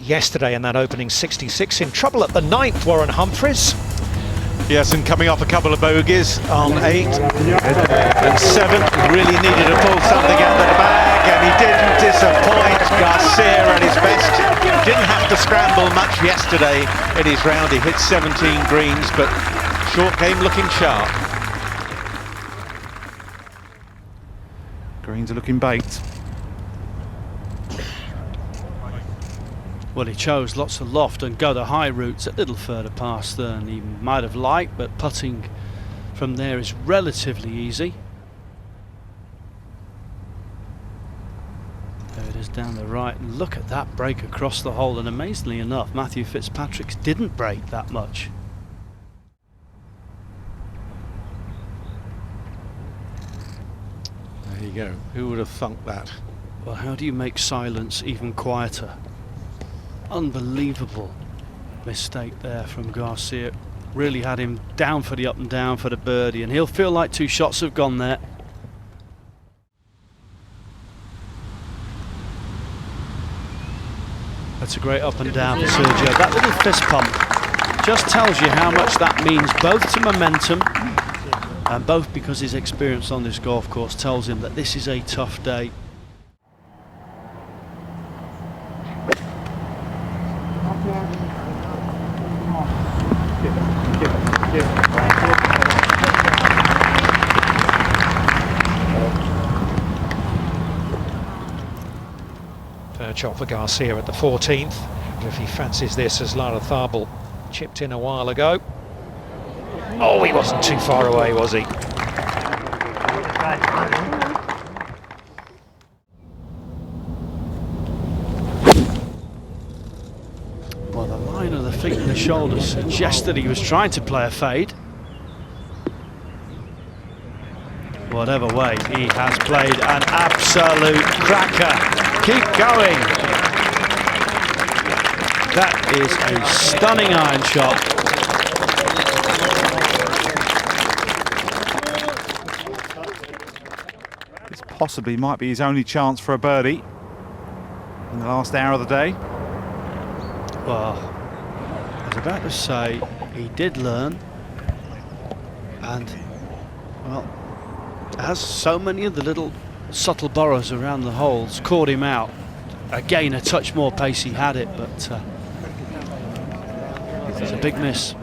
yesterday in that opening 66. In trouble at the 9th, Warren Humphries. Yes, and coming off a couple of bogeys on 8 and 7, really needed to pull something out of the bag, and he didn't disappoint. Garcia at his best. Didn't have to scramble much yesterday in his round. He hit 17 greens, but short game looking sharp. Greens are looking baked. Well, he chose lots of loft and go the high routes a little further past than he might have liked, but putting from there is relatively easy. There it is down the right, and look at that break across the hole, and amazingly enough, Matthew Fitzpatrick's didn't break that much. There you go. Who would have thunk that? Well, how do you make silence even quieter? Unbelievable mistake there from Garcia. Really had him down for the up and down for the birdie, and he'll feel like 2 shots have gone there. That's a great up and down for Sergio. That little fist pump just tells you how much that means, both to momentum and both because his experience on this golf course tells him that this is a tough day. Perch off for Garcia at the 14th. If he fancies this, as Lara Tharbel chipped in a while ago. Oh, he wasn't too far away, was he? Well, the line of the feet and the shoulders suggests that he was trying to play a fade. Whatever way, he has played an absolute cracker. Keep going. That is a stunning iron shot. This possibly might be his only chance for a birdie in the last hour of the day. Well, I was about to say he did learn, and well, as so many of the little subtle burrows around the holes caught him out. Again, a touch more pace, he had it, but it was a big miss.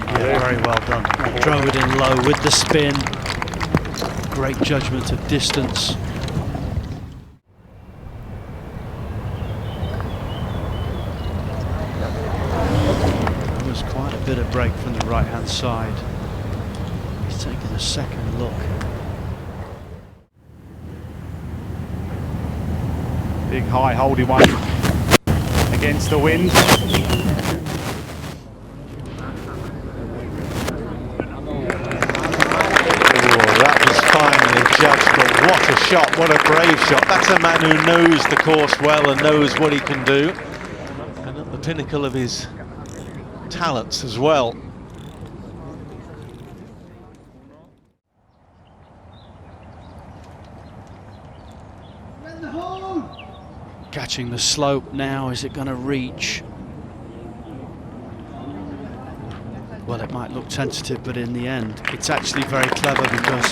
Yeah, very well done. Drove it in low with the spin. Great judgment of distance. Quite a bit of break from the right hand side. He's taking a second look. Big high holding one against the wind. That was finely judged, but what a shot, what a brave shot. That's a man who knows the course well and knows what he can do, and at the pinnacle of his talents as well. Catching the slope now, is it going to reach? Well, it might look tentative, but in the end it's actually very clever, because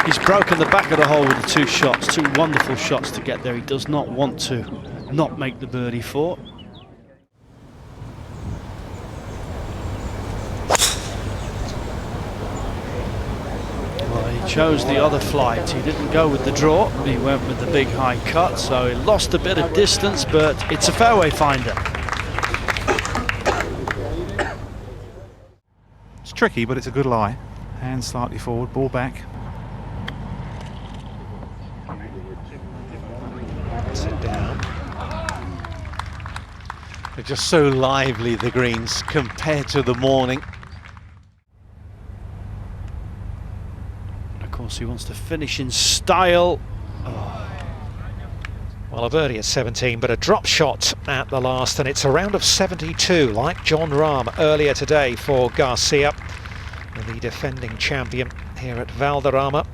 he's broken the back of the hole with the 2 shots, 2 wonderful shots to get there. He does not want to not make the birdie for. He chose the other flight. He didn't go with the draw, he went with the big high cut, so he lost a bit of distance, but it's a fairway finder. It's tricky, but it's a good lie. Hands slightly forward, ball back. Sit down. They're just so lively, the greens, compared to the morning. Of course, he wants to finish in style. Oh. Well, a birdie at 17, but a drop shot at the last, and it's a round of 72, like Jon Rahm earlier today for Garcia, the defending champion here at Valderrama.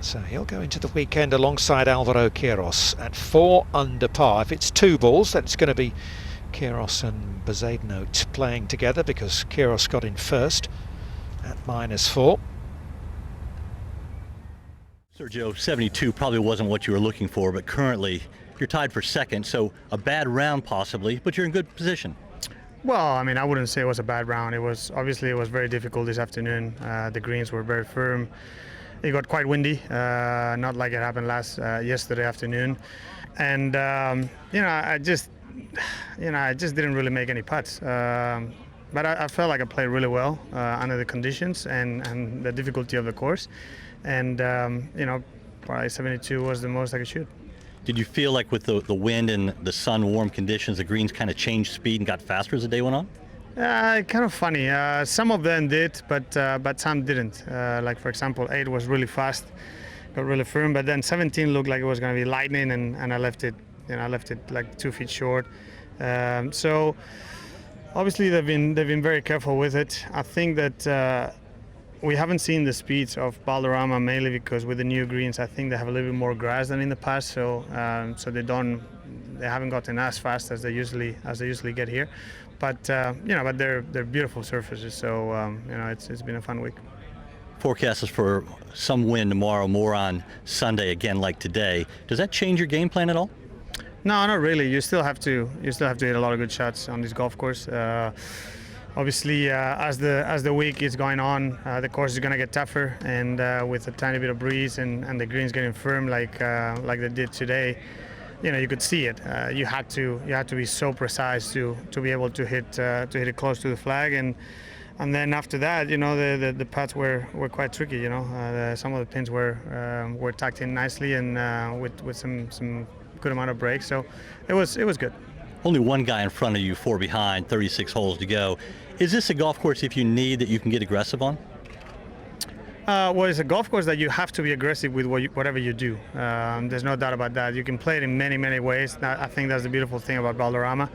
So he'll go into the weekend alongside Alvaro Quiros at 4 under par. If it's 2 balls, then it's going to be Quiros and Bezuidenhout playing together, because Quiros got in first at -4. Sergio, 72 probably wasn't what you were looking for, but currently you're tied for second, so a bad round possibly, but you're in good position. Well, I mean, I wouldn't say it was a bad round. It was very difficult this afternoon. The greens were very firm. It got quite windy, not like it happened yesterday afternoon, and I just didn't really make any putts. But I felt like I played really well under the conditions and the difficulty of the course, and probably 72 was the most I could shoot. Did you feel like with the wind and the sun warm conditions, the greens kind of changed speed and got faster as the day went on? Kind of funny. Some of them did, but some didn't. Like for example, 8 was really fast, got really firm, but then 17 looked like it was going to be lightning, and I left it like 2 feet short. So obviously they've been very careful with it. I think that we haven't seen the speeds of Valderrama, mainly because with the new greens, I think they have a little bit more grass than in the past, so they haven't gotten as fast as they usually get here. But but they're beautiful surfaces, so it's been a fun week. Forecast is for some wind tomorrow, more on Sunday again like today. Does that change your game plan at all? No, not really. You still have to hit a lot of good shots on this golf course. Obviously, as the week is going on, the course is going to get tougher, and with a tiny bit of breeze and the greens getting firm like they did today, you could see it. You had to be so precise to be able to hit it close to the flag, and then after that, the putts were quite tricky. Some of the pins were tucked in nicely, and with some good amount of break, so it was good. Only one guy in front of you, 4 behind, 36 holes to go. Is this a golf course, if you need, that you can get aggressive on? Well, it's a golf course that you have to be aggressive with whatever you do. There's no doubt about that. You can play it in many, many ways. I think that's the beautiful thing about Valderrama.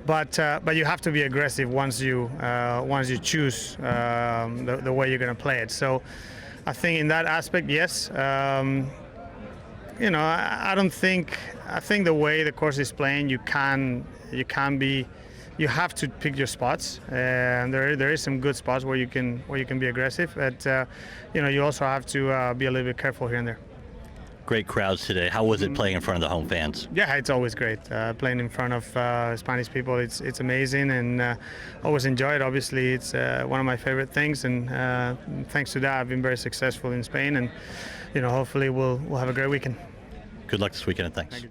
But you have to be aggressive once you choose the way you're going to play it. So I think in that aspect, yes. I think the way the course is playing, you have to pick your spots, and there is some good spots where you can be aggressive, but you also have to be a little bit careful here and there. Great crowds today. How was it playing in front of the home fans? Yeah, it's always great playing in front of Spanish people. It's amazing, and always enjoy it. Obviously, it's one of my favorite things, and thanks to that, I've been very successful in Spain, and hopefully we'll have a great weekend. Good luck this weekend, and thanks.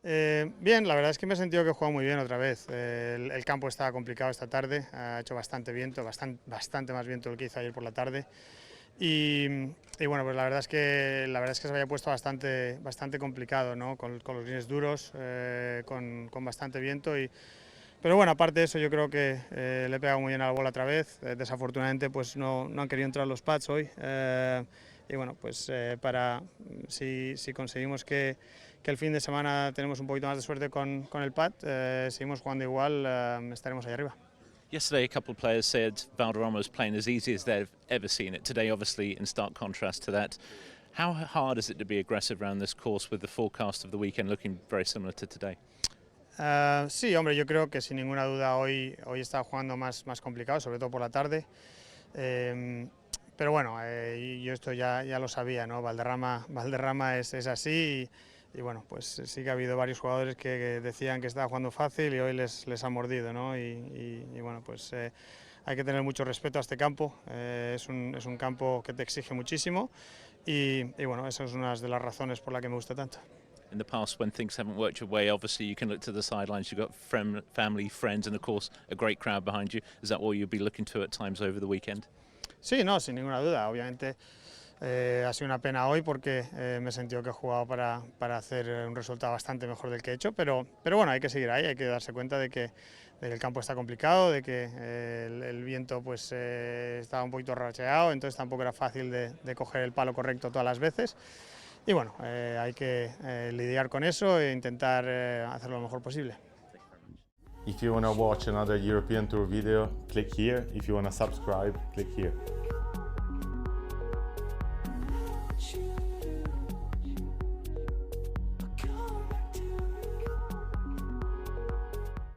Bien, la verdad es que me he sentido que he jugado muy bien otra vez. El campo estaba complicado esta tarde, ha hecho bastante viento, bastante más viento del que hizo ayer por la tarde. Y bueno, pues la verdad es que se había puesto bastante complicado, ¿no? Con los greens duros, con bastante viento. Pero bueno, aparte de eso, yo creo que le he pegado muy bien a la bola otra vez. Desafortunadamente, pues no han querido entrar los pads hoy. Y bueno, pues si conseguimos que el fin de semana tenemos un poquito más de suerte con el pad, seguimos jugando igual, estaremos ahí arriba. Yesterday, a couple of players said Valderrama was playing as easy as they've ever seen it. Today, obviously, in stark contrast to that. How hard is it to be aggressive around this course with the forecast of the weekend looking very similar to today? Sí, hombre, yo creo que sin ninguna duda hoy está jugando más complicado, sobre todo por la tarde. Pero bueno, yo esto ya lo sabía, ¿no? Valderrama es así y bueno, pues sí que ha habido varios jugadores que decían que estaba jugando fácil y hoy les ha mordido, ¿no? Y bueno, pues hay que tener mucho respeto a este campo. Es un campo que te exige muchísimo y bueno, esa es una de las razones por la que me gusta tanto. In the past, when things haven't worked your way, obviously you can look to the sidelines. You've got family, friends, and of course a great crowd behind you. Is that what you'll be looking to at times over the weekend? Sí, no, sin ninguna duda. Obviamente ha sido una pena hoy porque me he sentido que he jugado para hacer un resultado bastante mejor del que he hecho, pero bueno, hay que seguir ahí, hay que darse cuenta de que el campo está complicado, de que el viento pues estaba un poquito racheado, entonces tampoco era fácil de coger el palo correcto todas las veces. Y bueno, hay que lidiar con eso e intentar hacerlo lo mejor posible. If you want to watch another European Tour video, click here. If you want to subscribe, click here.